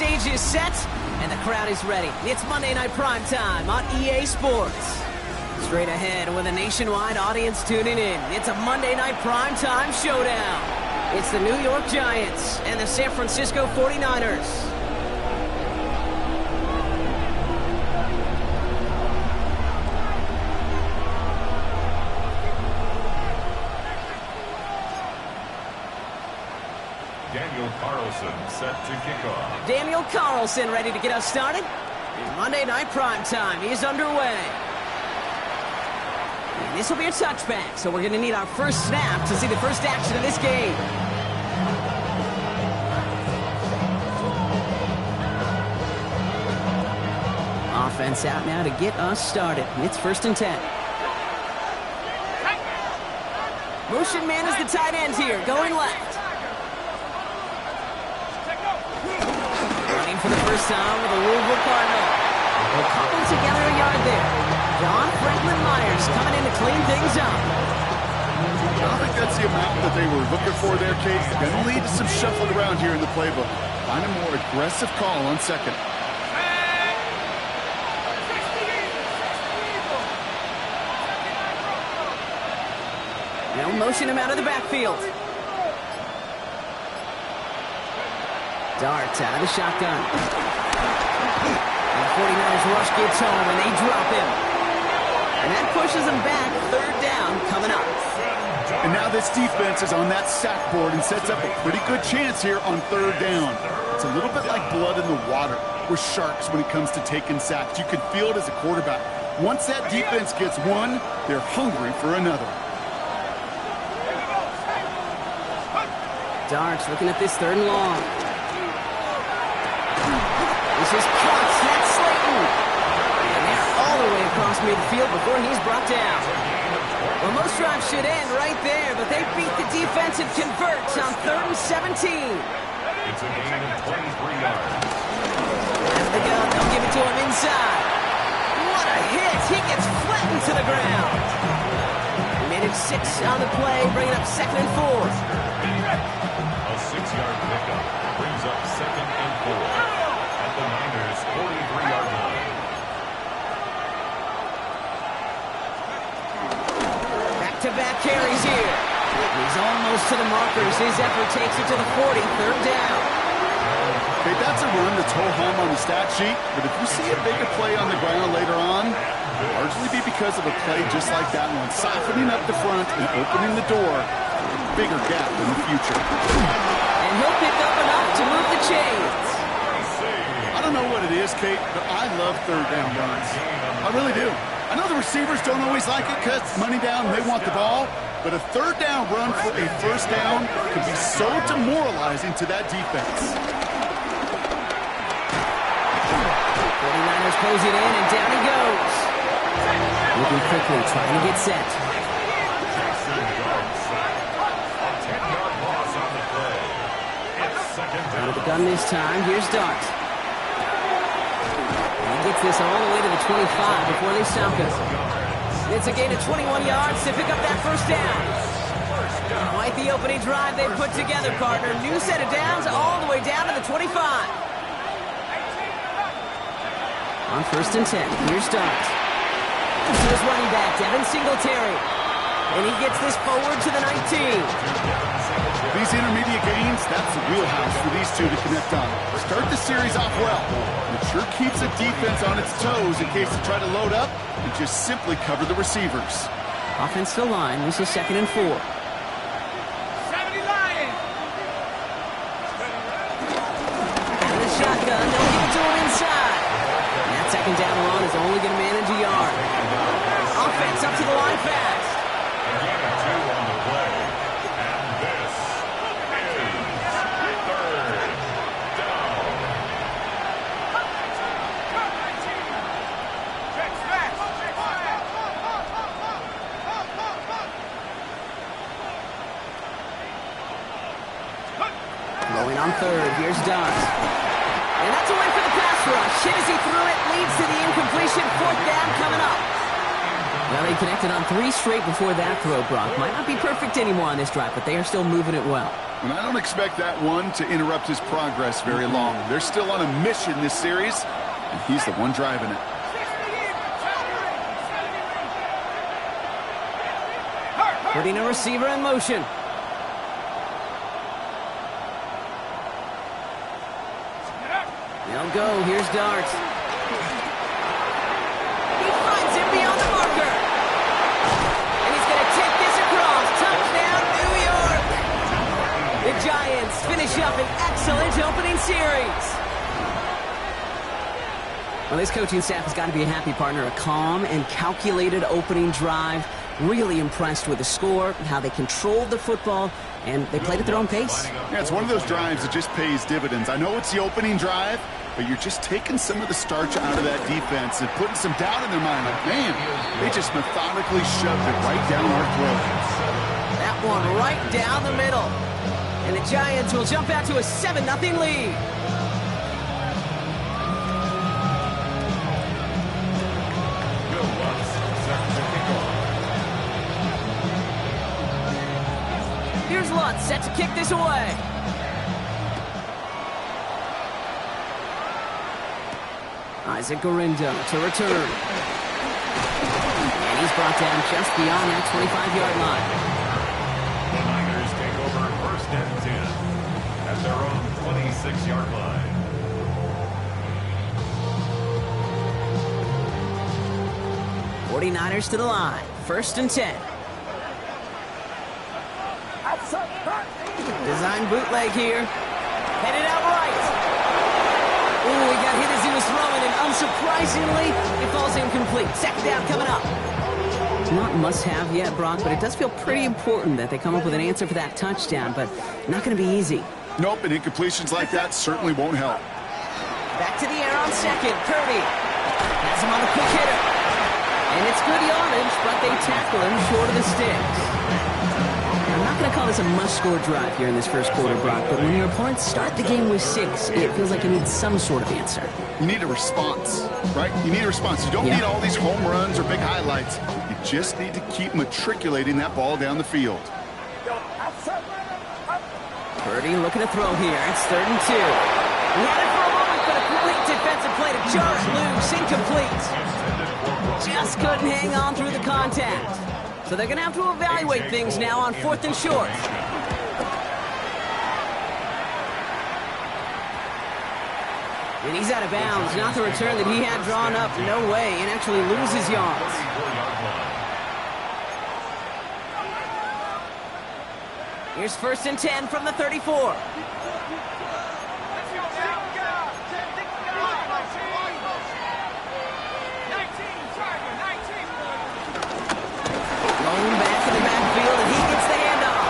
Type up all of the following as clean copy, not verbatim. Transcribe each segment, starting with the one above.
stage is set, and the crowd is ready. It's Monday Night Prime Time on EA Sports. Straight ahead with a nationwide audience tuning in. It's a Monday Night Prime Time showdown. It's the New York Giants and the San Francisco 49ers. Set to kick off. Daniel Carlson ready to get us started. Monday Night Prime Time is underway. And this will be a touchback, so we're going to need our first snap to see the first action of this game. Offense out now to get us started. It's 1st and 10. Motion man is the tight end here, going left. For the first time with a Louisville Cardinal. We'll cobble together a yard there. John Franklin Myers coming in to clean things up. I don't think that's the amount that they were looking for there, Kate. Going to lead to some shuffling around here in the playbook. Find a more aggressive call on second. Now motion him out of the backfield. Dart out of the shotgun. And the 49ers rush gets home, and they drop him. And that pushes them back. 3rd down coming up. And now this defense is on that sack board and sets up a pretty good chance here on 3rd down. It's a little bit like blood in the water with sharks when it comes to taking sacks. You can feel it as a quarterback. Once that defense gets one, they're hungry for another. Darts looking at this 3rd and long. This is caught. That's Slayton. And they're all the way across midfield before he's brought down. Well, most drives should end right there, but they beat the defense and converts on 3rd and 17. It's a gain of 23 yards. Out of the gun, they'll give it to him inside. What a hit. He gets flattened to the ground. He made it 6 on the play, bringing up 2nd and 4. A 6-yard pickup brings up 2nd and 4. The Niners' 43-yard line. Back-to-back carries here. He's almost to the markers. His effort takes it to the 40. 3rd down. Okay, that's a run that's ho-hum on the stat sheet, but if you see a bigger play on the ground later on, it'll largely be because of a play just like that one, softening up the front and opening the door for a bigger gap in the future. And he'll pick up enough to move the chains. I don't know what it is, Kate, but I love 3rd down runs. I really do. I know the receivers don't always like it because money down and they want the ball, but a 3rd down run for a 1st down can be so demoralizing to that defense. 49ers close it in, and down he goes. Moving quickly, trying to get set. Out of the gun this time. Here's Dart. Gets this all the way to the 25 before they stop it. It's a gain of 21 yards to pick up that 1st down. Quite the opening drive they put together, partner. New set of downs all the way down to the 25. On 1st and 10, here's Dart. Here's running back, Devin Singletary. And he gets this forward to the 19. These intermediate gains, that's the wheelhouse for these two to connect on. Start the series off well. It sure keeps the defense on its toes in case they try to load up and just simply cover the receivers. Offensive line, this is 2nd and 4. 70 Lions! Out of the shotgun, they'll give it to him inside. And that 2nd down run is only going to manage a yard. Offense up to the line fast. Going on 3rd, here's Dart. And that's a win for the pass rush. Hit as he threw it, leads to the incompletion. 4th down coming up. Well, they connected on 3 straight before that throw, Brock. Might not be perfect anymore on this drive, but they are still moving it well. And I don't expect that one to interrupt his progress very long. They're still on a mission this series, and he's the one driving it. Putting a receiver in motion. They'll go. Here's Dart. He finds him beyond the marker. And he's going to take this across. Touchdown, New York. The Giants finish up an excellent opening series. Well, this coaching staff has got to be a happy partner. A calm and calculated opening drive. Really impressed with the score, how they controlled the football, and they played at their own pace. Yeah, it's one of those drives that just pays dividends. I know it's the opening drive, but you're just taking some of the starch out of that defense and putting some doubt in their mind. Like, man, they just methodically shoved it right down our throat. That one right down the middle. And the Giants will jump out to a 7-0 lead. Here's Lutz set to kick this away. Isaac Gorindo to return. And he's brought down just beyond that 25-yard line. The Niners take over 1st and 10 at their own 26-yard line. '49ers to the line. 1st and 10. Design bootleg here. Headed out right. Ooh, he got hit as he was throwing, and unsurprisingly, it falls incomplete. 2nd down coming up. Not must-have yet, Brock, but it does feel pretty important that they come up with an answer for that touchdown, but not going to be easy. Nope, and incompletions like that certainly won't help. Back to the air on 2nd. Purdy has him on the quick hitter. And it's good yardage, but they tackle him short of the sticks. I'm not going to call this a must-score drive here in this 1st quarter, Brock, but when your opponents start the game with 6, it feels like you need some sort of answer. You need a response, right? You need a response. You don't need all these home runs or big highlights. You just need to keep matriculating that ball down the field. Purdy looking to throw here. It's 3rd and 2. He had it for a moment, but a great defensive play to jar it loose. Incomplete. Just couldn't hang on through the contact. So they're going to have to evaluate things now on 4th and short. And he's out of bounds. Not the return that he had drawn up. No way. And actually loses yards. Here's 1st and 10 from the 34. Back in the backfield, and he gets the handoff.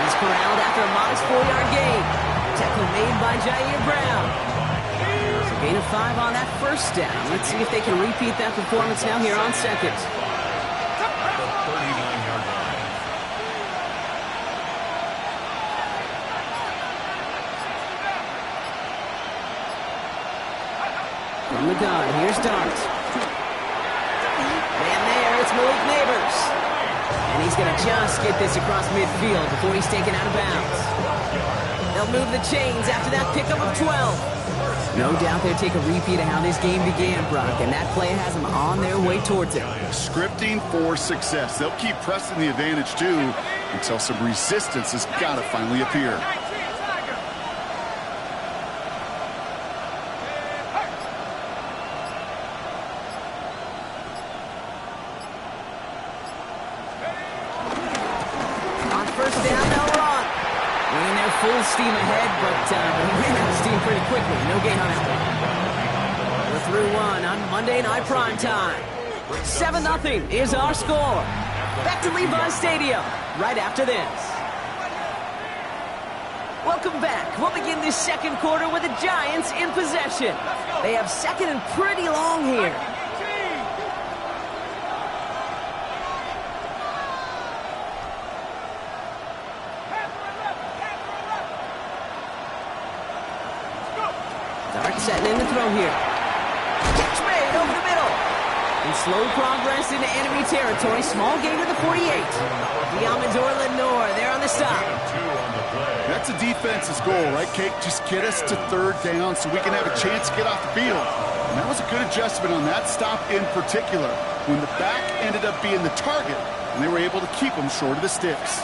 He's corralled after a modest 4-yard gain. Tackle made by Jair Brown. So gain of 5 on that 1st down. Let's see if they can repeat that performance now here on 2nd. At the 39-yard line. From the gun, here's Dart. Man there, it's Malik Neighbors. And he's going to just get this across midfield before he's taken out of bounds. They'll move the chains after that pickup of 12. No doubt they'll take a repeat of how this game began, Brock, and that play has them on their way towards it. Scripting for success. They'll keep pressing the advantage, too, until some resistance has got to finally appear. Full steam ahead, but ran out of steam pretty quickly. No gain on that one. We're through 1 on Monday Night Primetime. 7-0 is our score. Back to Levi's Stadium right after this. Welcome back. We'll begin this 2nd quarter with the Giants in possession. They have 2nd and pretty long here. Setting in the throw here. Catch made over the middle. And slow progress into enemy territory. Small gain to the 48. Diamondor Lenore there on the stop. That's a defense's goal, right, Cake? Just get us to third down so we can have a chance to get off the field. And that was a good adjustment on that stop in particular, when the back ended up being the target, and they were able to keep them short of the sticks.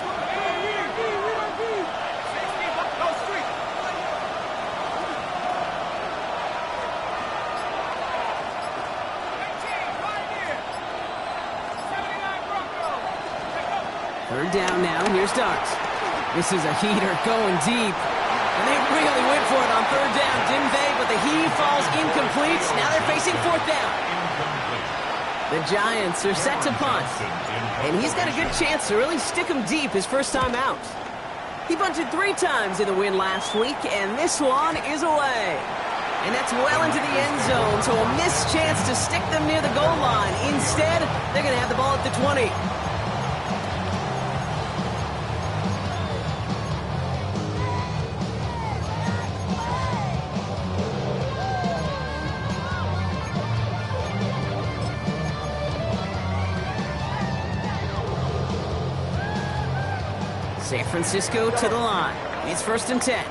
Third down now, here's Darks. This is a heater going deep. And they really went for it on third down, didn't they? But the heave falls incomplete. Now they're facing fourth down. The Giants are set to punt. And he's got a good chance to really stick them deep his first time out. He bunted 3 times in the win last week, and this one is away. And that's well into the end zone, so a missed chance to stick them near the goal line. Instead, they're going to have the ball at the 20. San Francisco to the line. It's 1st and 10. Get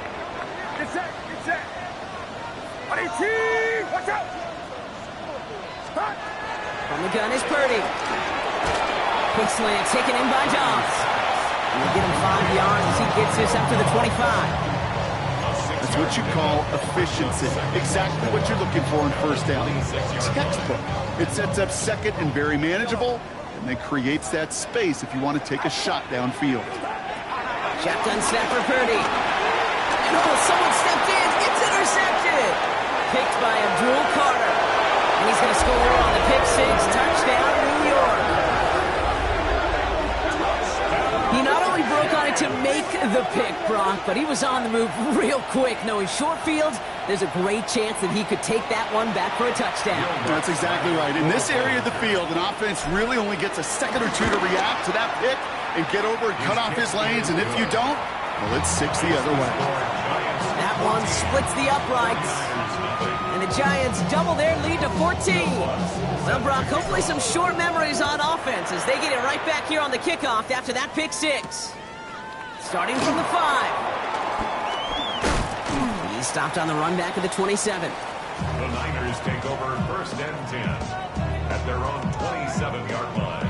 set, get set. Watch out. From the gun is Purdy. Quick slant taken in by Dobbs. And we'll get him 5 yards as he gets this up to the 25. That's what you call efficiency. Exactly what you're looking for in first down. Textbook. It sets up second and very manageable, and then creates that space if you want to take a shot downfield. Shotgun snap for Purdy. And someone stepped in. It's intercepted. Picked by Abdul Carter. And he's going to score on the pick six. Touchdown, New York. He not only broke on it to make the pick, Brock, but he was on the move real quick. Knowing short field, there's a great chance that he could take that one back for a touchdown. That's exactly right. In this area of the field, an offense really only gets a second or two to react to that pick and get over and cut off his lanes, and if you don't, well, it's 6 the other way. That one splits the uprights, and the Giants double their lead to 14. Well, Brock, hopefully some short memories on offense as they get it right back here on the kickoff after that pick six. Starting from the 5. He stopped on the run back of the 27. The Niners take over 1st and 10 at their own 27-yard line.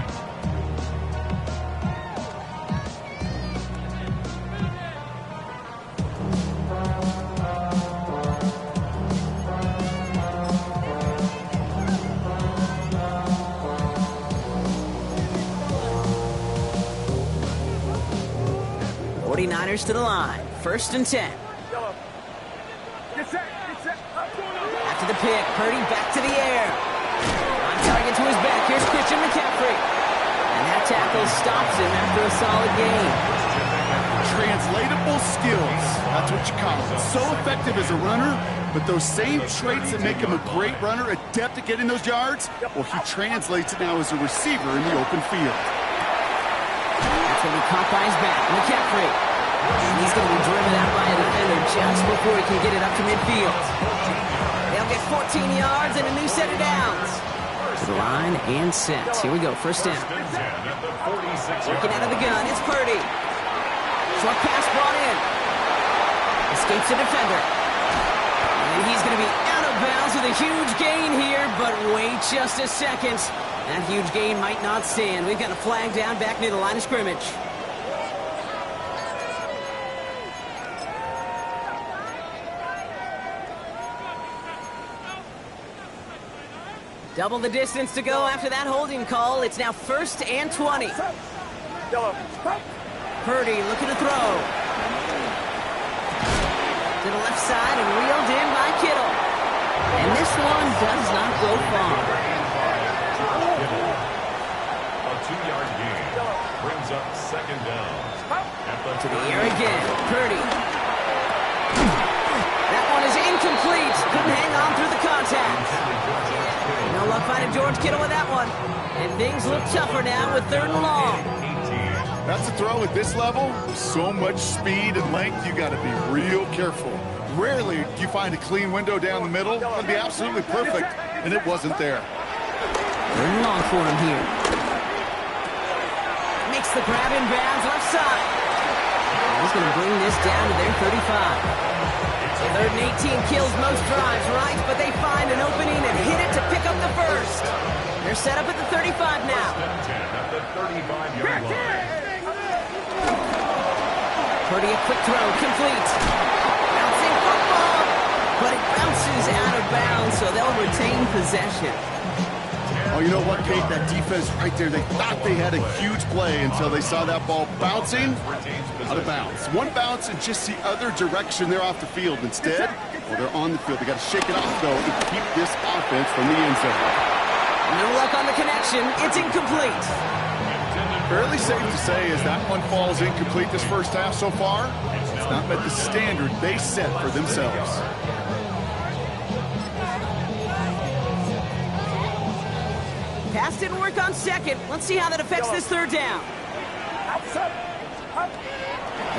Niners to the line. 1st and 10. Get set, get set. After the pick, Purdy back to the air. On target to his back. Here's Christian McCaffrey. And that tackle stops him after a solid gain. Translatable skills. That's what you call it. So effective as a runner, but those same traits that make him a great runner, adept at getting those yards, well, he translates it now as a receiver in the open field. That's when he caught by his back. McCaffrey. He's going to be driven out by a defender just before he can get it up to midfield. They'll get 14 yards and a new set of downs. To the line and set. Here we go, 1st down. Working out of the gun, it's Purdy. Short pass brought in. Escapes the defender. And he's going to be out of bounds with a huge gain here, but wait just a second. That huge gain might not stand. We've got a flag down back near the line of scrimmage. Double the distance to go after that holding call. It's now 1st and 20. Purdy looking to throw. To the left side and reeled in by Kittle. And this one does not go far. A 2-yard gain brings up 2nd down. To the air again. Purdy. That one is incomplete. Couldn't hang on through the contact. No luck finding George Kittle with that one. And things look tougher now with 3rd and long. That's a throw at this level. So much speed and length, you got to be real careful. Rarely do you find a clean window down the middle. It'd be absolutely perfect, and it wasn't there. Third and long for him here. Makes the grab in bounds left side. He's going to bring this down to their 35. Third and 18 kills most drives, right? But they find an opening and hit it to pick up the first. They're set up at the 35 now. At the 35-yard line. Purdy, a quick throw, complete. Bouncing football, but it bounces out of bounds, so they'll retain possession. Oh, you know what, Kate? That defense right there, they thought they had a huge play until they saw that ball bouncing out of bounds. One bounce in just the other direction. They're off the field. Instead, well, they're on the field. They got to shake it off, though, and keep this offense from the end zone. No luck on the connection. It's incomplete. Fairly safe to say as that one falls incomplete this first half so far, it's not met the standard they set for themselves. Pass didn't work on second. Let's see how that affects this third down.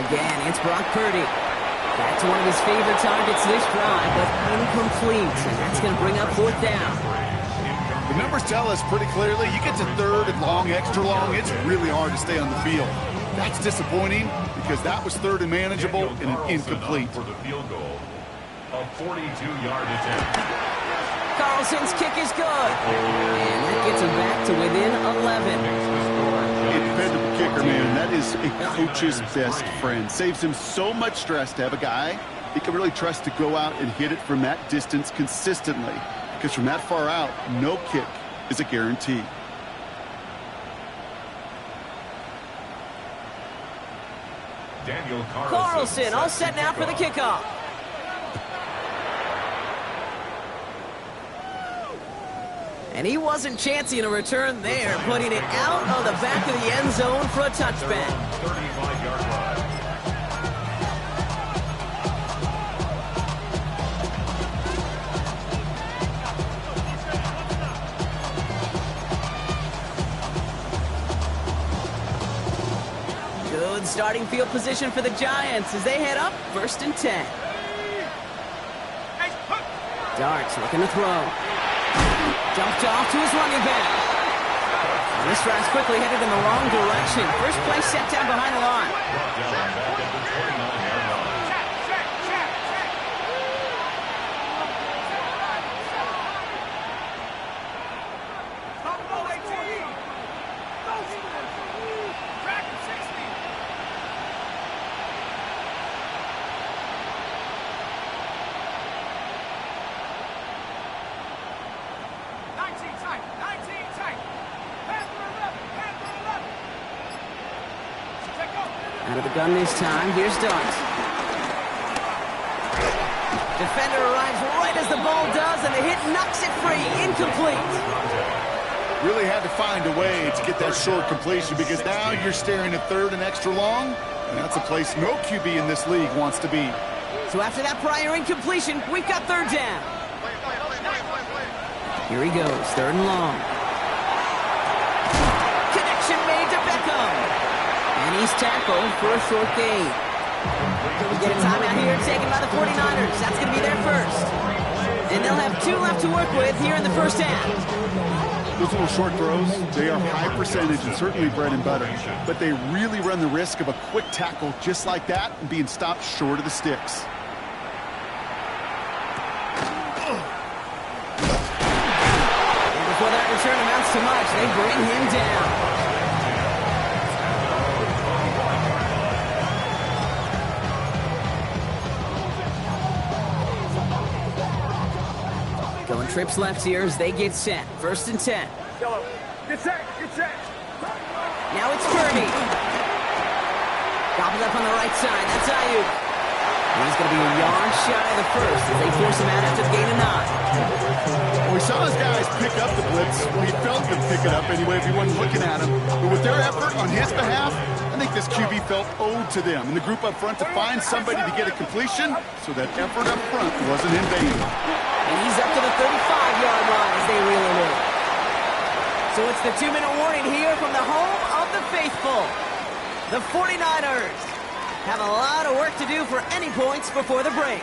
Again, it's Brock Purdy. Back to one of his favorite targets this drive, but incomplete. And that's going to bring up fourth down. The numbers tell us pretty clearly, you get to third and long, extra long, it's really hard to stay on the field. That's disappointing because that was third and manageable and an incomplete. For the field goal, a 42-yard attempt. Carlson's kick is good. And that gets him back to within 11. A dependable kicker, man. That is a coach's best friend. Saves him so much stress to have a guy he can really trust to go out and hit it from that distance consistently. Because from that far out, no kick is a guarantee. Daniel Carlson all set now for the kickoff. And he wasn't chancing a return there, putting it out of the back of the end zone for a touchback. 35-yard line. Good starting field position for the Giants as they head up first and 10. Darts looking to throw. Jumped off to his running back. And this drive's quickly headed in the wrong direction. First play set down behind the line. Brought down back at the 29-yard line. Out of the gun this time. Here's Darts. Defender arrives right as the ball does, and the hit knocks it free. Incomplete. Really had to find a way to get that short completion because now you're staring at third and extra long, and that's a place no QB in this league wants to be. So after that prior incompletion, we've got third down. Here he goes, third and long. Connection made to Beckham. And he's tackled for a short gain. We get a timeout here taken by the 49ers. That's going to be their first. And they'll have 2 left to work with here in the first half. Those little short throws, they are high percentage and certainly bread and butter. But they really run the risk of a quick tackle just like that and being stopped short of the sticks. And before that return amounts to much, they bring him down. Going trips left here as they get set. First and 10. Get set, get set. Now it's Purdy. Gobbled up on the right side. That's Ayuk. And he's going to be a yard shy of the first as they force him out after the gain of 9. We saw his guys pick up the blitz. Well, he felt them pick it up anyway if he wasn't looking at him. But with their effort on his behalf, I think this QB felt owed to them. And the group up front to find somebody to get a completion so that effort up front wasn't in vain. And he's up to the 35-yard line as they reel him in. So it's the 2-minute warning here from the home of the faithful. The 49ers have a lot of work to do for any points before the break.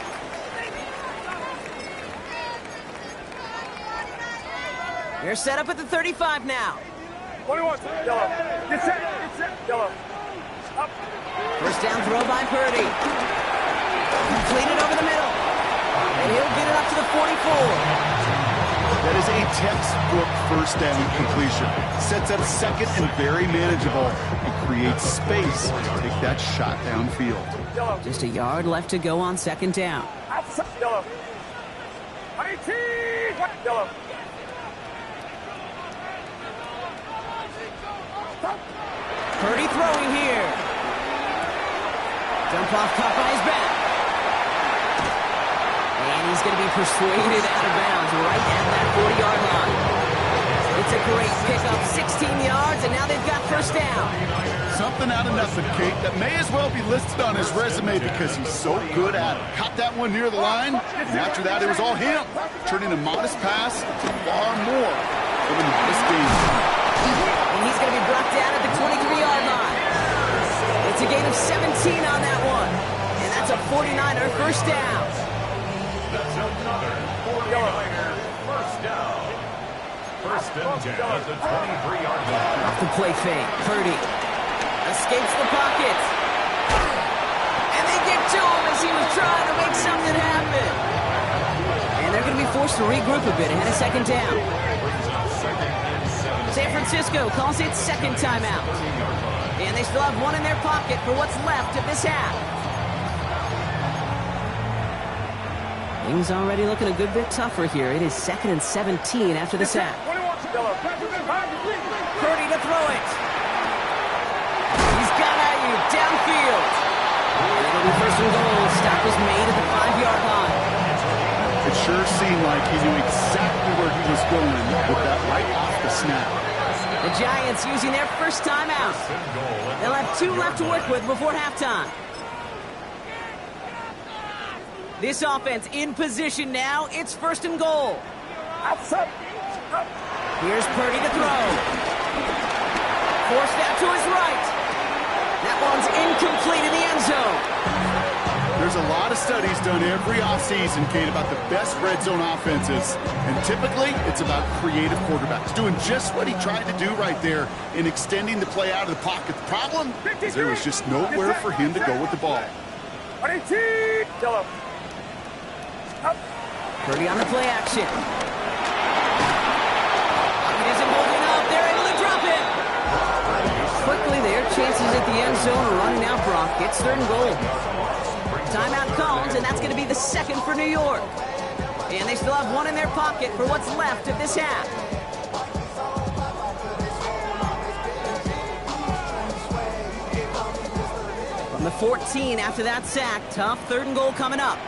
They're set up at the 35 now. 21, yellow. Get set, yellow. Up. First down throw by Purdy. Completed over the middle. And he'll get it up to the 44. That is a textbook first down completion. Sets up second and very manageable and creates space to take that shot downfield. Yellow. Just a yard left to go on second down. Outside, yellow. 18, yellow. Purdy throwing here. Dump off caught by his back. And he's going to be persuaded out of bounds right at that 40-yard line. It's a great pickup, 16 yards, and now they've got first down. Something out of nothing, Kate, that may as well be listed on his resume because he's so good at it. Caught that one near the line, and after that it was all him, turning a modest pass to far more of a modest gain. And he's going to be brought down at the 23-yard line. It's a gain of 17 on that one. And that's a 49er first down. That's another 49er first down. First and 10 at the 23-yard line. Off the play fake, Purdy escapes the pocket. And they get to him as he was trying to make something happen. And they're going to be forced to regroup a bit ahead of second down. San Francisco calls it second timeout. And they still have one in their pocket for what's left of this half. Things already looking a good bit tougher here. It is second and 17 after the sack. Purdy to throw it. He's got Ayuk downfield. And it'll be first and goal. Stop was made at the 5-yard line. It sure seemed like he knew exactly where he was going with that right off the snap. The Giants using their first timeout. They'll have 2 left to work with before halftime. This offense in position now. It's first and goal. Here's Purdy to throw. Forced out to his right. That one's incomplete in the end zone. There's a lot of studies done every offseason, Kate, about the best red zone offenses. And typically, it's about creative quarterbacks doing just what he tried to do right there in extending the play out of the pocket. The problem is there was just nowhere for him to go with the ball. 18, yellow. Purdy on the play action. Pocket isn't holding up. They're able to drop it. Quickly, their chances at the end zone are running out, Brock. It's third and goal. Timeout calls, and that's going to be the second for New York. And they still have one in their pocket for what's left of this half. From the 14 after that sack, tough third and goal coming up.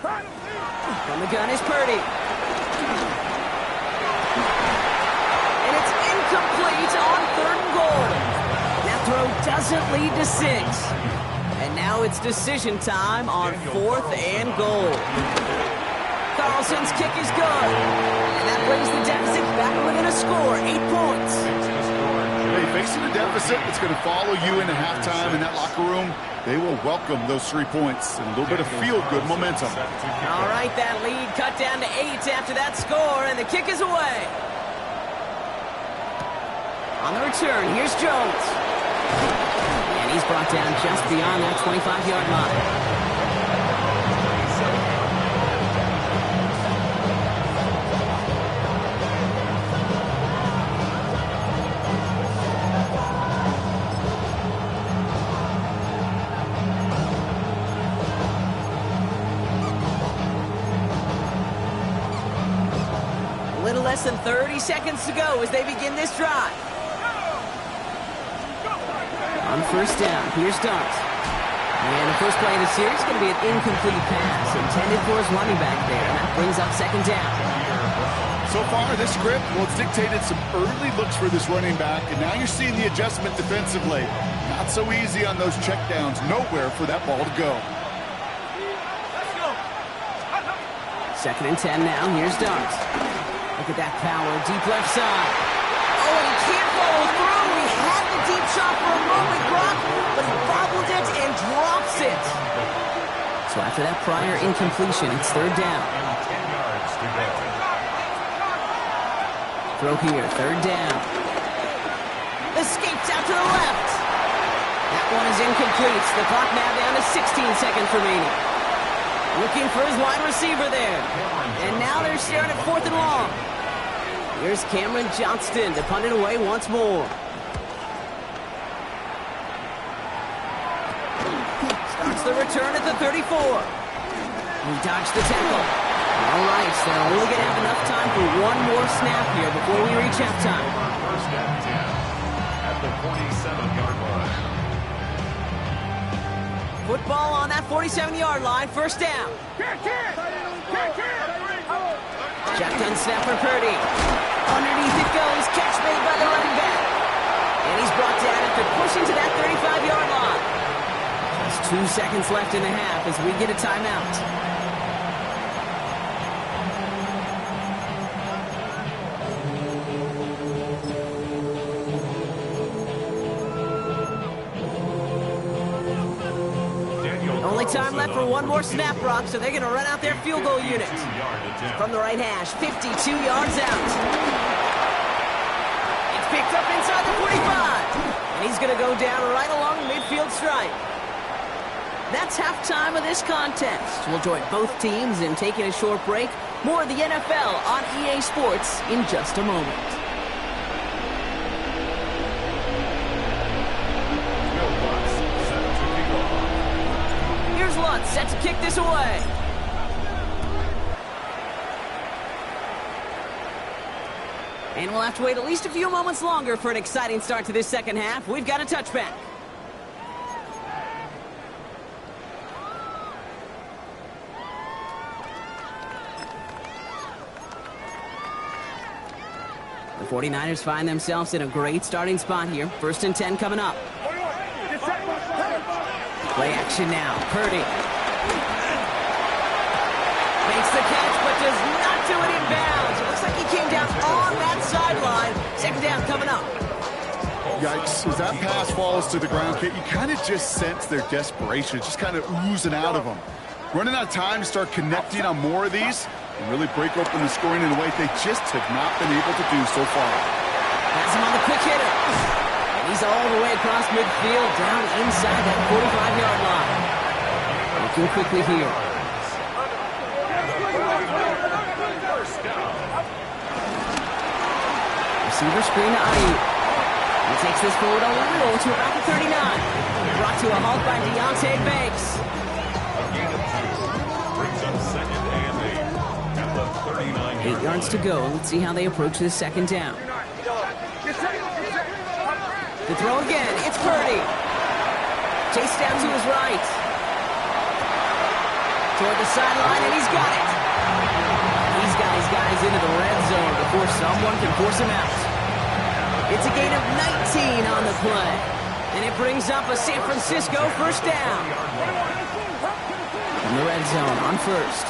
From the gun is Purdy. And it's incomplete on third and goal. Throw doesn't lead to 6. And now it's decision time on 4th and goal. Carlson's kick is good. And that brings the deficit back within a score, 8 points. Hey, facing a deficit that's going to follow you into halftime in that locker room, they will welcome those 3 points and a little bit of feel-good momentum. All right, that lead cut down to 8 after that score, and the kick is away. On the return, here's Jones. And he's brought down just beyond that 25-yard line. A little less than 30 seconds to go as they begin this drive. On first down, here's Dart. And the first play of the series is going to be an incomplete pass intended for his running back there. And that brings up second down. So far, this script, well, it's dictated some early looks for this running back, and now you're seeing the adjustment defensively. Not so easy on those checkdowns. Nowhere for that ball to go. Second and 10 now. Here's Dart. Look at that power, deep left side. Oh, and he can't follow through. He had the deep shot for a moment, Brock, but he bobbled it and drops it. So after that prior incompletion, it's third down. And 10 yards to go. Throw here, third down. Escapes out to the left. That one is incomplete. The clock now down to 16 seconds remaining. Looking for his wide receiver there. And now they're staring at 4th and long. Here's Cameron Johnston to punt it away once more. Starts the return at the 34. He dodged the tackle. All right, so they're only going to have enough time for one more snap here before we reach halftime. First and 10 at the 47-yard line. Football on that 47-yard line, first down. Shotgun snap for Purdy. Underneath it goes, catch made by the running back. And he's brought down after pushing to that 35-yard line. Just 2 seconds left in the half as we get a timeout. Only time left for one more snap, Rock, so they're going to run out their field goal unit. From the right hash, 52 yards out. It's picked up inside the 45. And he's going to go down right along the midfield stripe. That's halftime of this contest. We'll join both teams in taking a short break. More of the NFL on EA Sports in just a moment. Here's Lutz set to kick this away. And we'll have to wait at least a few moments longer for an exciting start to this second half. We've got a touchback. The 49ers find themselves in a great starting spot here. 1st and 10 coming up. Play action now. Purdy makes the catch, but does not do it in bounds. It looks like he came down on that sideline. Second down coming up. Yikes. As that pass falls to the ground, Kate, you kind of just sense their desperation. It's just kind of oozing out of them. Running out of time to start connecting on more of these and really break open the scoring in a way they just have not been able to do so far. Has him on the quick hitter. And he's all the way across midfield, down inside that 45-yard line. Looking quickly here. Receiver screen to Ayuk. He takes this forward a little to about the 39. Brought to a halt by Deontay Banks. A gain of 2. Brings up second and 8 at the 39-yard 8 yards to go. Let's see how they approach this second down. The throw again. It's Purdy. Chased down to his right. Toward the sideline, and he's got it. He's got his guys into the red zone before someone can force him out. It's a gain of 19 on the play. And it brings up a San Francisco first down. In the red zone on first.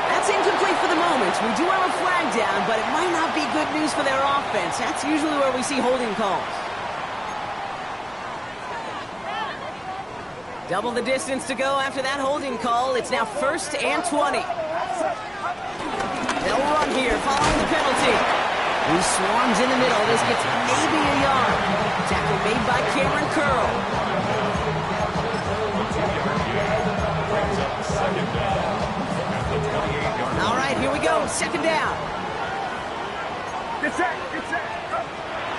That's incomplete for the moment. We do have a flag down, but it might not be good news for their offense. That's usually where we see holding calls. Double the distance to go after that holding call. It's now 1st and 20. They'll run here following the penalty. He swarms in the middle. This gets maybe a yard. Tackle made by Cameron Curl. All right, here we go. Second down. Get set.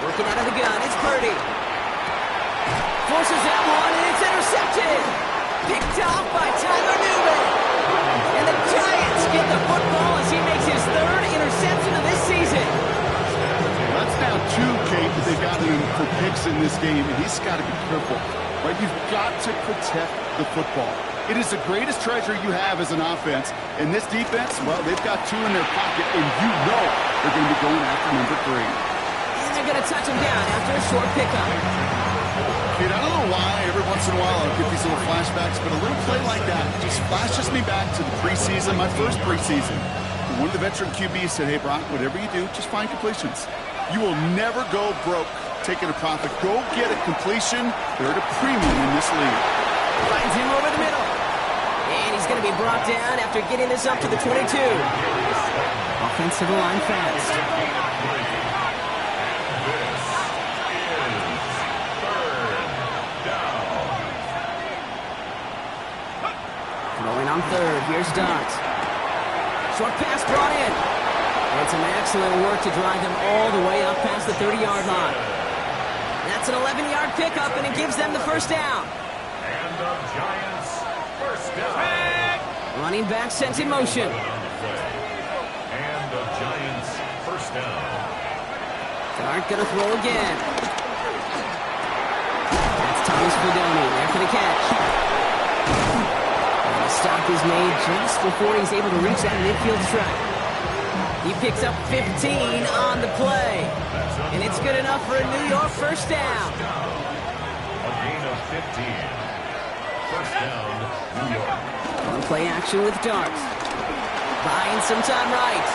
Working out of the gun. It's Purdy. Forces that one, and it's intercepted. Picked off by Tyler Newman. And the Giants get the football as he makes his 3rd interception of this season. That's now 2, Kate, that they've got him for picks in this game, and he's got to be careful. Right? You've got to protect the football. It is the greatest treasure you have as an offense. And this defense, well, they've got 2 in their pocket, and you know they're going to be going after number 3. And they're going to touch him down after a short pickup. Kate, I don't know why every once in a while I'll get these little flashbacks, but a little play like that just flashes me back to the preseason, my first preseason. And one of the veteran QBs said, hey, Brock, whatever you do, just find completions. You will never go broke taking a profit. Go get a completion. They're at a premium in this league. Finds him over the middle. And he's going to be brought down after getting this up to the 22. Offensive line fast. Throwing on third. Here's Dart. Short pass brought in. And some excellent work to drive them all the way up past the 30-yard line. That's an 11-yard pickup, and it gives them the first down. And the Giants first down. Running back sent in motion. And the Giants first down. Dart gonna throw again. That's Thomas Fidoni there for the catch. And the stop is made just before he's able to reach that midfield strike. He picks up 15 on the play. And it's good enough for a New York first down. A gain of 15. First down, New York. On play action with Dart. Buying some time right.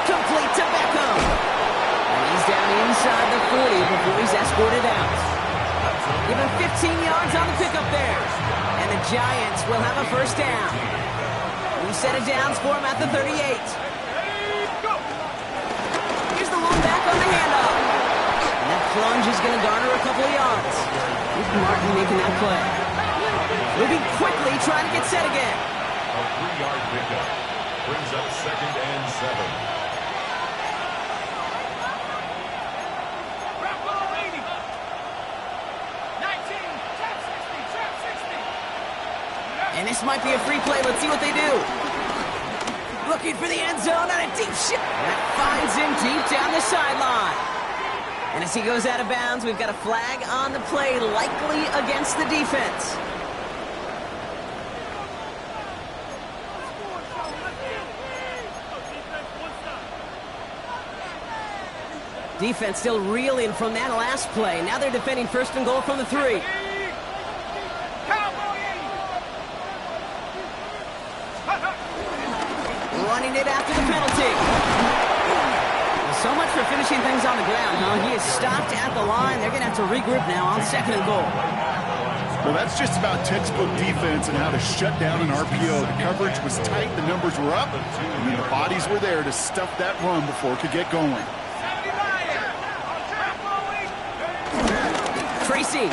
Complete to Beckham. And he's down inside the 40 before he's escorted out. Give him 15 yards on the pickup there. And the Giants will have a first down. We set it down for him at the 38. Here's the one back on the handoff. And that plunge is going to garner a couple of yards. With Martin making that play. Moving quickly, trying to get set again. A 3-yard pickup brings up 2nd and 7. And this might be a free play. Let's see what they do. Looking for the end zone on a deep shot. That finds him deep down the sideline. And as he goes out of bounds, we've got a flag on the play, likely against the defense. Defense still reeling from that last play. Now they're defending 1st and goal from the 3. Running it after the penalty. So much for finishing things on the ground, huh? He is stopped at the line. They're going to have to regroup now on 2nd and goal. Well, that's just about textbook defense and how to shut down an RPO. The coverage was tight, the numbers were up, and then the bodies were there to stuff that run before it could get going. Tracy.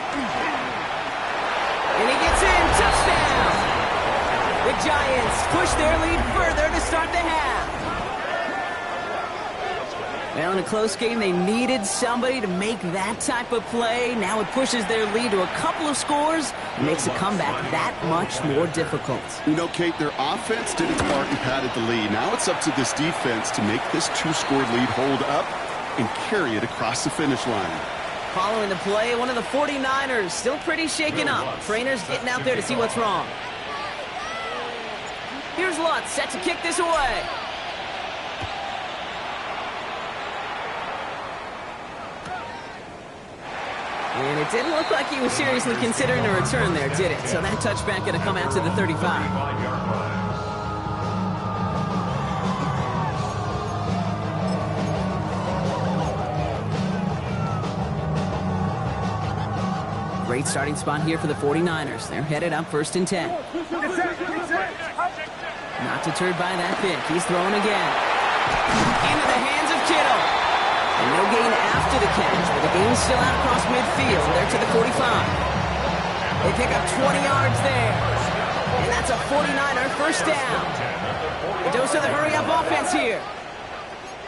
And he gets in. Touchdown. The Giants push their lead further to start the half. Well, in a close game, they needed somebody to make that type of play. Now it pushes their lead to a couple of scores and makes a comeback that much more difficult. You know, Kate, their offense did its part and padded the lead. Now it's up to this defense to make this 2-score lead hold up and carry it across the finish line. Following the play, one of the 49ers still pretty shaken up. Trainers getting out there to see what's wrong. Here's Lutz, set to kick this away. And it didn't look like he was seriously considering a return there, did it? So that touchback going to come out to the 35. Great starting spot here for the 49ers. They're headed up 1st and 10. Not deterred by that pick. He's throwing again. Into the hands of Kittle. And no gain after the catch, but the game's still out across midfield. They're to the 45. They pick up 20 yards there. And that's a 49er first down. A dose of the hurry-up offense here.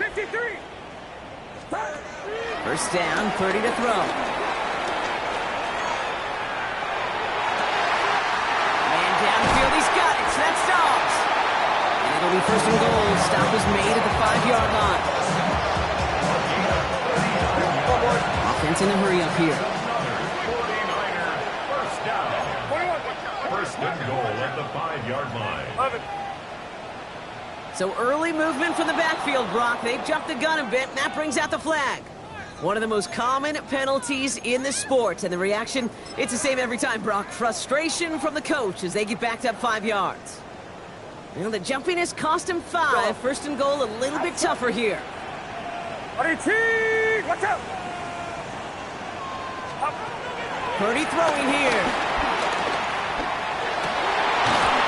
53. First down, 30 to throw. Man downfield, he's got it. So that's Dobbs. And it'll be 1st and goal. Stop is made at the 5-yard line. Offense in a hurry-up here. 49er first down. 1st and goal at the 5-yard line. So early movement from the backfield, Brock. They've jumped the gun a bit, and that brings out the flag. One of the most common penalties in the sport, and the reaction, it's the same every time, Brock. Frustration from the coach as they get backed up 5 yards. You know, the jumping has cost him 5. 1st and goal, a little bit tougher here. Watch out. Purdy throwing here.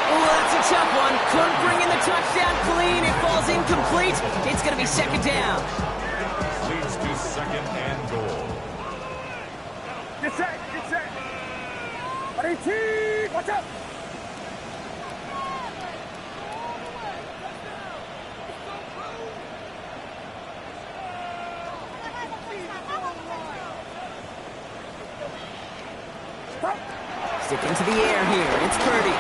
Oh, that's a tough one. Couldn't bring in the touchdown clean. It falls incomplete. It's going to be second down. Leads to second and goal. Get set, get set. 18, watch out. Sticking to the air here. It's Purdy.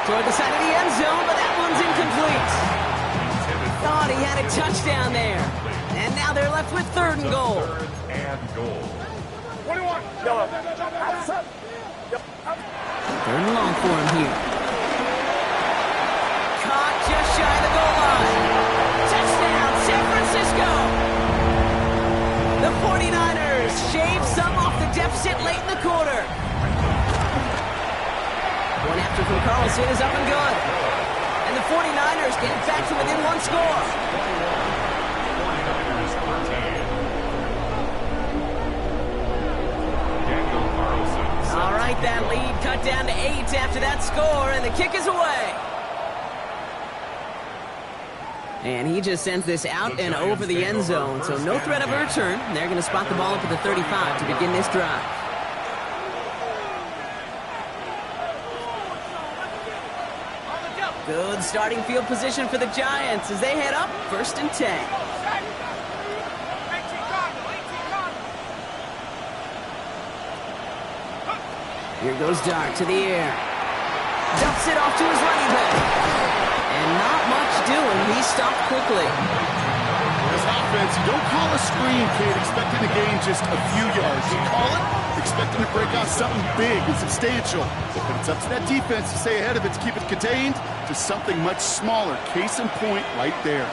Toward the side of the end zone, but that one's incomplete. Thought he had a touchdown there. And now they're left with third and goal. Third and goal. 21. Third and long for him here. Caught just shy of the goal line. Touchdown, San Francisco. The 49ers shave some off the deficit late in the quarter. One after from Carlson is up and good. And the 49ers get it back to within one score. 49ers 13. Daniel Carlson. All right, that lead cut down to 8 after that score, and the kick is away. And he just sends this out and over the end zone, so no threat of a return. They're going to spot the ball up at the 35 to begin this drive. Good starting field position for the Giants as they head up 1st and 10. Here goes Dart to the air. Dumps it off to his running back. And not much doing. He stopped quickly. As offense, you don't call a screen, kid, expecting to gain just a few yards. You call it expecting to break out something big and substantial. But it's up to that defense to stay ahead of it, to keep it contained to something much smaller. Case in point right there.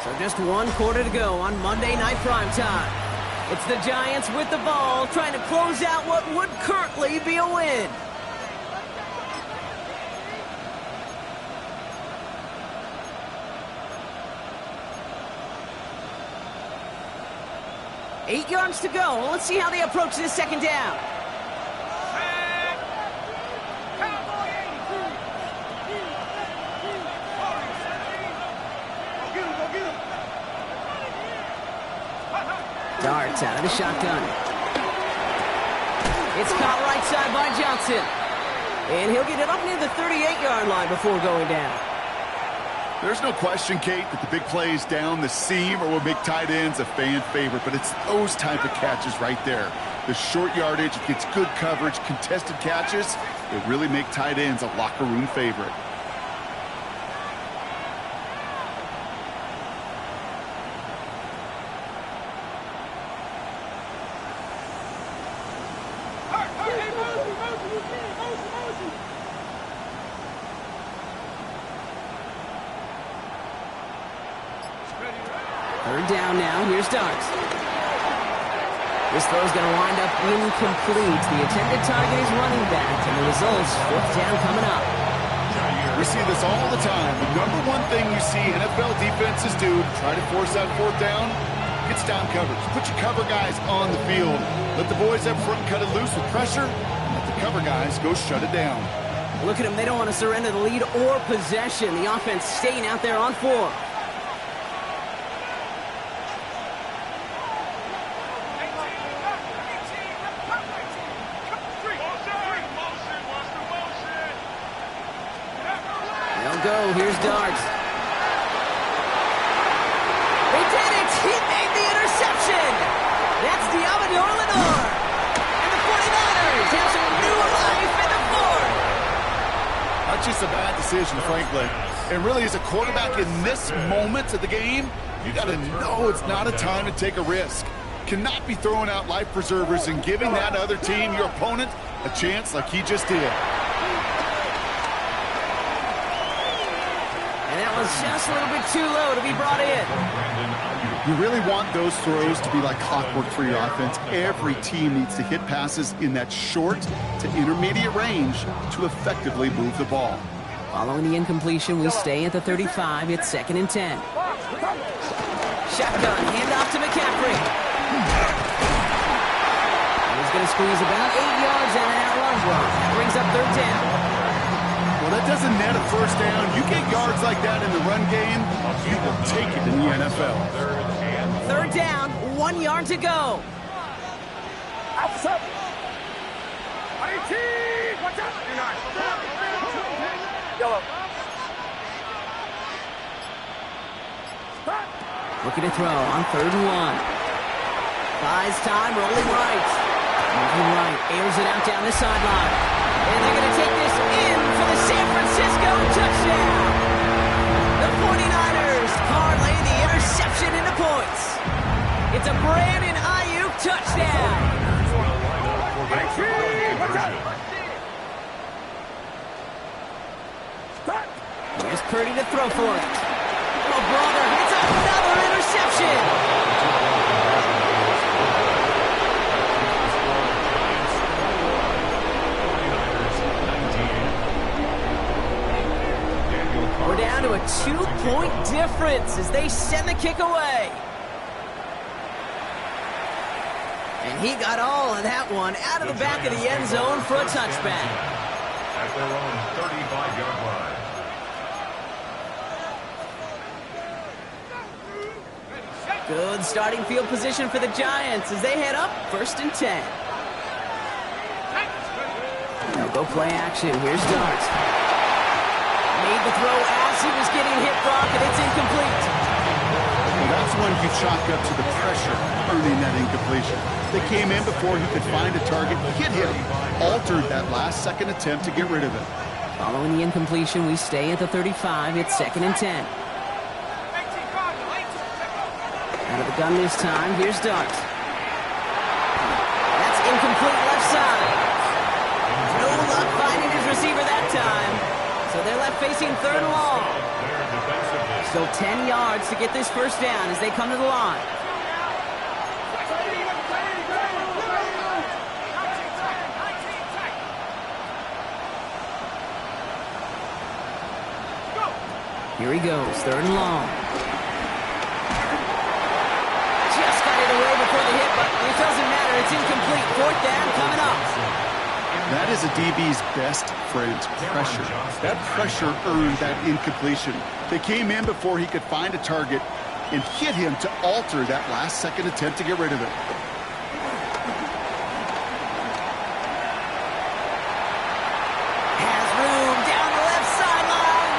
So just one quarter to go on Monday Night Primetime. It's the Giants with the ball, trying to close out what would currently be a win. Eight yards to go. Let's see how they approach this second down. Darts out of the shotgun. It's caught right side by Johnson. And he'll get it up near the 38-yard line before going down. There's no question, Kate, that the big plays down the seam are what make tight ends a fan favorite, but it's those type of catches right there. The short yardage, it gets good coverage, contested catches, they really make tight ends a locker room favorite. Third down now. Here's Darts. This throw's going to wind up incomplete. The intended target is running back, and the result's 4th down coming up. We see this all the time. The number one thing you see NFL defenses do to try to force that 4th down, gets down coverage. Put your cover guys on the field. Let the boys up front cut it loose with pressure, and let the cover guys go shut it down. Look at them. They don't want to surrender the lead or possession. The offense staying out there on 4. Go. Here's Darts. They did it! He made the interception! That's Diamador Lenore! And the 49ers have some new life in the 4th! Not just a bad decision, frankly. And really, as a quarterback in this moment of the game, you got to know it's not a time to take a risk. Cannot be throwing out life preservers and giving that other team, your opponent, a chance like he just did. And that was just a little bit too low to be brought in. Brandon Ayuk. You really want those throws to be like clockwork for your offense. Every team needs to hit passes in that short to intermediate range to effectively move the ball. Following the incompletion, we stay at the 35. It's 2nd and 10. Shotgun, handoff to McCaffrey. He's going to squeeze about 8 yards out of that run block. That brings up 3rd down. Well, that doesn't net a first down. You get yards like that in the run game, you will take it in the NFL. 3rd down, 1 yard to go. Outside. 18. Watch out. You're not. Yellow. Looking to throw on 3rd and 1. Buys time, rolling right. Moving right, airs it out down the sideline. And they're going to take this in for the San Francisco touchdown. The 49ers parlay the interception into points. It's a Brandon Ayuk touchdown. Here's Purdy to throw for it. Oh, brother, it's another interception. We're down to a 2-point difference as they send the kick away. And he got all of that one out of the back of the end zone for a touchback. At their own 35-yard line. Good starting field position for the Giants as they head up 1st and 10. Now go play action. Here's Dart. Made the throw as he was getting hit, Brock, and it's incomplete. Well, that's when you chalk up to the pressure earning that incompletion. They came in before he could find a target, hit him, altered that last-second attempt to get rid of it. Following the incompletion, we stay at the 35. It's 2nd and 10. Out of the gun this time. Here's Dart. That's incomplete left side. No luck finding his receiver that time. So they're left facing 3rd and long. So 10 yards to get this first down as they come to the line. Here he goes, 3rd and long. Just got it away before the hit, but it doesn't matter. It's incomplete. 4th down coming up. That is a DB's best friend, pressure. That pressure earned that incompletion. They came in before he could find a target and hit him to alter that last-second attempt to get rid of it. Has room down the left sideline.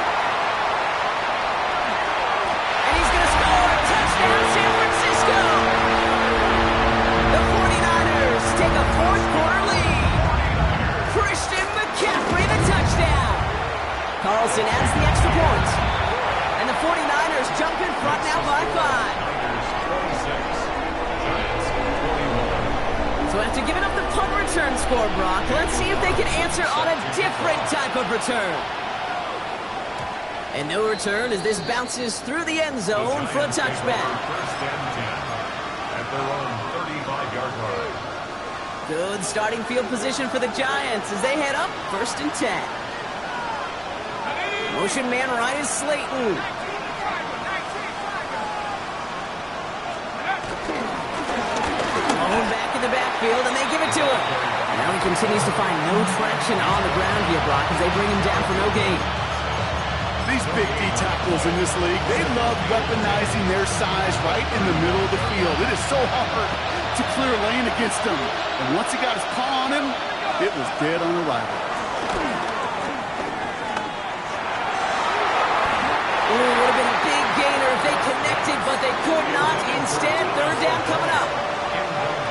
And he's going to score. Touchdown, San Francisco. The 49ers take a 4th-quarter lead. McCaffrey the touchdown. Carlson adds the extra point. And the 49ers jump in front now by 5. So after giving up the punt return score, Brock, let's see if they can answer on a different type of return. And no return as this bounces through the end zone for a touchback. At their own 35-yard line. Good starting field position for the Giants as they head up 1st and 10. Motion man right is Slayton. Thrown back in the backfield and they give it to him. Now he continues to find no traction on the ground here, Brock, as they bring him down for no gain. These big D tackles in this league, they love weaponizing their size right in the middle of the field. It is so hard to clear a lane against him. And once he got his paw on him, it was dead on arrival. Ooh, would have been a big gainer if they connected, but they could not. Instead, 3rd down coming up.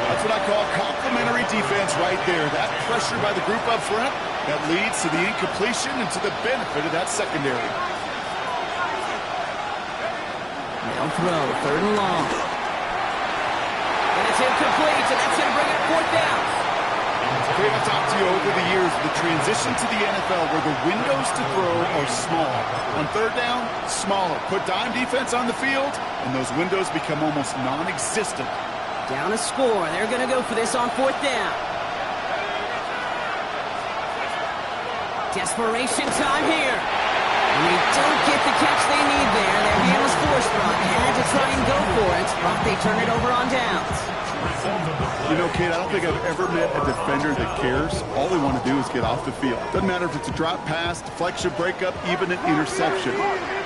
That's what I call complementary defense right there. That pressure by the group up front, that leads to the incompletion and to the benefit of that secondary. Now throw, 3rd and long. And it's incomplete, and that's going to bring up 4th down. They I've talked to you over the years, the transition to the NFL where the windows to throw are small. On third down, smaller. Put dime defense on the field, and those windows become almost non-existent. Down a score. They're going to go for this on fourth down. Desperation time here. And they don't get the catch they need there. Their hand was forced, Brock. Had to try and go for it. Brock, they turn it over on downs. You know, Kate, I don't think I've ever met a defender that cares. All they want to do is get off the field. Doesn't matter if it's a drop pass, deflection, breakup, even an interception.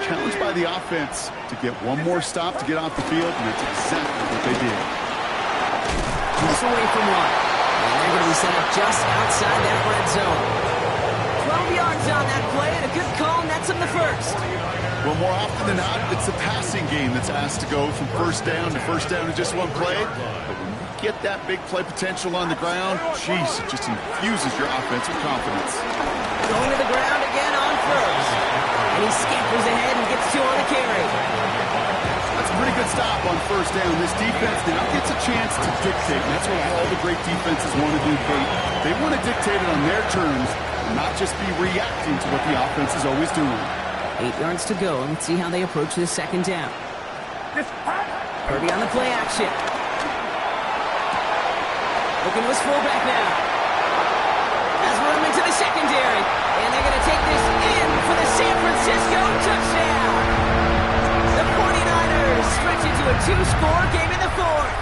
Challenged by the offense to get one more stop to get off the field, and that's exactly what they did. Just away from one. And they're going to be set up just outside that red zone. 12 yards on that play, and a good call nets him the first. Well, more often than not, it's the passing game that's asked to go from first down to just one play. But when you get that big play potential on the ground, jeez, it just infuses your offense with confidence. Going to the ground again on first. And he scampers ahead and gets two on the carry. That's a pretty good stop on first down. This defense now gets a chance to dictate, and that's what all the great defenses want to do, Kate. They want to dictate it on their terms, not just be reacting to what the offense is always doing. 8 yards to go, and let's see how they approach this second down. Purdy on the play action. Looking to his fullback now. Has room into the secondary, and they're going to take this in for the San Francisco touchdown. The 49ers stretch into a two-score game in the fourth.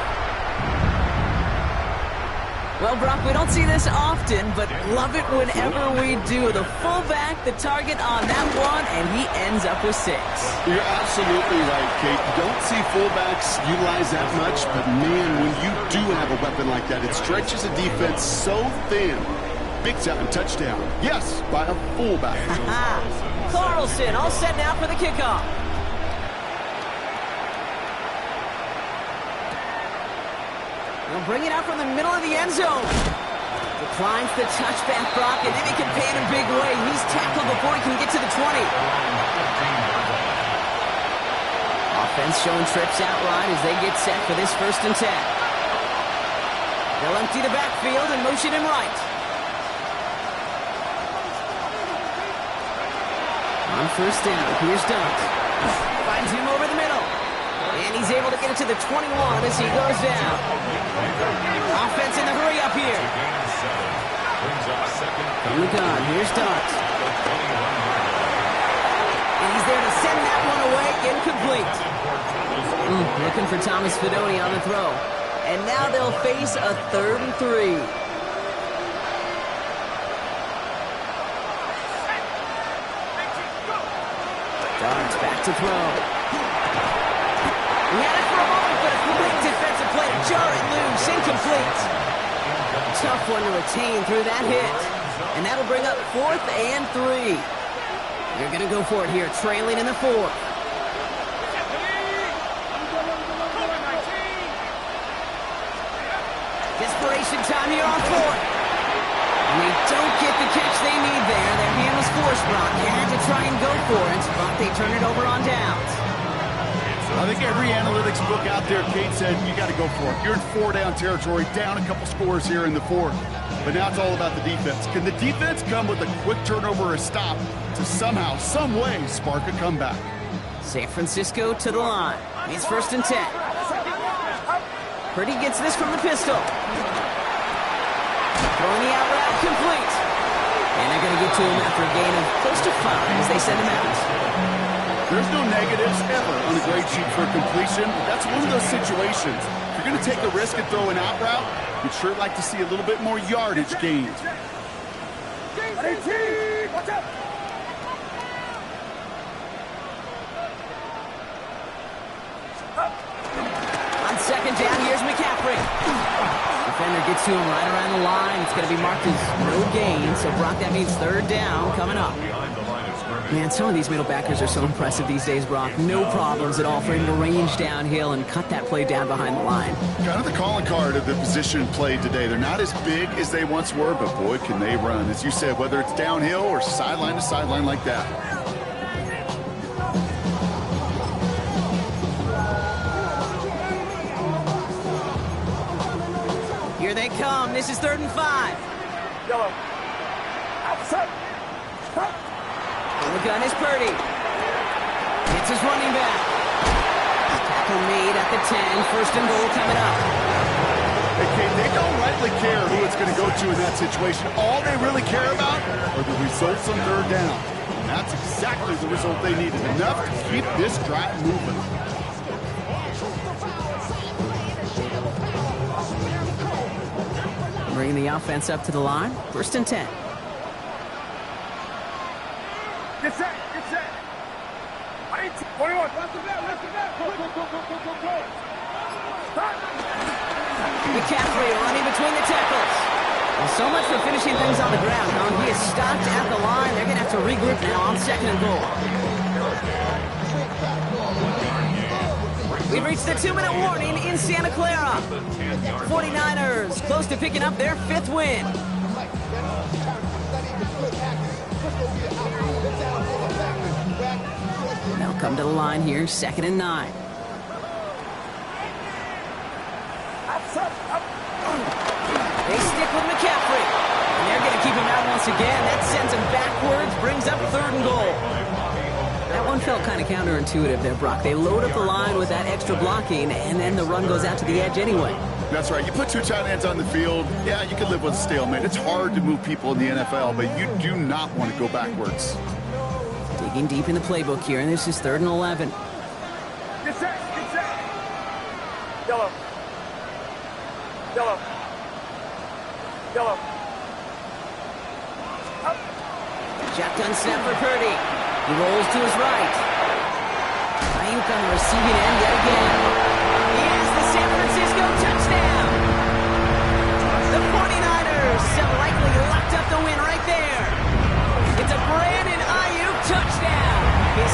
Well, Brock, we don't see this often, but love it whenever we do. The fullback, the target on that one, and he ends up with 6. You're absolutely right, Kate. You don't see fullbacks utilize that much, but man, when you do have a weapon like that, it stretches a defense so thin. Big time touchdown. Yes, by a fullback. Carlson all set now for the kickoff. They'll bring it out from the middle of the end zone. Declines the touchback, Brock, and then he can pay in a big way. He's tackled before he can get to the 20. Offense showing trips out wide as they get set for this 1st and 10. They'll empty the backfield and motion him right. On first down, here's Dunt. Finds him over the middle. And he's able to get it to the 21 as he goes down. Offense in the hurry up here. From the gun, here's Dunt. And he's there to send that one away, incomplete. Looking for Thomas Fidone on the throw. And now they'll face a 3rd and 3. Dunt back to throw. He had it for a moment, but a great defensive play to jar it loose. Incomplete. Tough one to retain through that hit. And that'll bring up 4th and 3. They're going to go for it here, trailing in the 4th. Desperation time here on 4th. And they don't get the catch they need there. Their hand was forced, Brock. Had to try and go for it, but they turn it over on downs. I think every analytics book out there, Kate, said you got to go for it. You're in 4-down territory, down a couple scores here in the 4th. But now it's all about the defense. Can the defense come with a quick turnover or a stop to somehow, some way, spark a comeback? San Francisco to the line. It's 1st and 10. Purdy gets this from the pistol. Throwing the out route complete. And they're going to get to him after a gain of close to 5 as they send him out. There's no negatives ever on a grade sheet for completion. That's one of those situations. If you're going to take a risk and throw an out route, you'd sure like to see a little bit more yardage gained. On 2nd down, here's McCaffrey. Defender gets to him right around the line. It's going to be marked as no gain. So, Brock, that means 3rd down coming up. Man, some of these middle backers are so impressive these days, Brock. No problems at all for him to range downhill and cut that play down behind the line. Kind of the calling card of the position played today. They're not as big as they once were, but boy, can they run. As you said, whether it's downhill or sideline to sideline like that. Here they come. This is 3rd and 5. Yellow. Outside. On the gun is Purdy. It's his running back. Tackle made at the 10. First and goal coming up. Okay, they don't rightly care who it's going to go to in that situation. All they really care about are the results on third down. And that's exactly the result they needed. Enough to keep this drive moving. Bringing the offense up to the line. First and 10. Get set. Get set. 21. Let's go. McCaffrey running between the tackles. Well, so much for finishing things on the ground, huh? He is stopped at the line. They're going to have to regroup now on second and goal. We've reached the 2-minute warning in Santa Clara. 49ers close to picking up their 5th win. Now come to the line here, 2nd and 9. They stick with McCaffrey. And they're going to keep him out once again. That sends him backwards, brings up 3rd and goal. That one felt kind of counterintuitive there, Brock. They load up the line with that extra blocking, and then the run goes out to the edge anyway. That's right. You put 2 tight ends on the field, yeah, you can live with a stalemate. It's hard to move people in the NFL, but you do not want to go backwards. Digging deep in the playbook here, and this is 3rd and 11. Get set. Get set. Yellow. Yellow. Yellow. Shotgun snap for Purdy. He rolls to his right. Ayuk on the receiving end yet again. He has the San Francisco touchdown. The 49ers have likely locked up the win right there. It's a Brandon Ayuk touchdown. His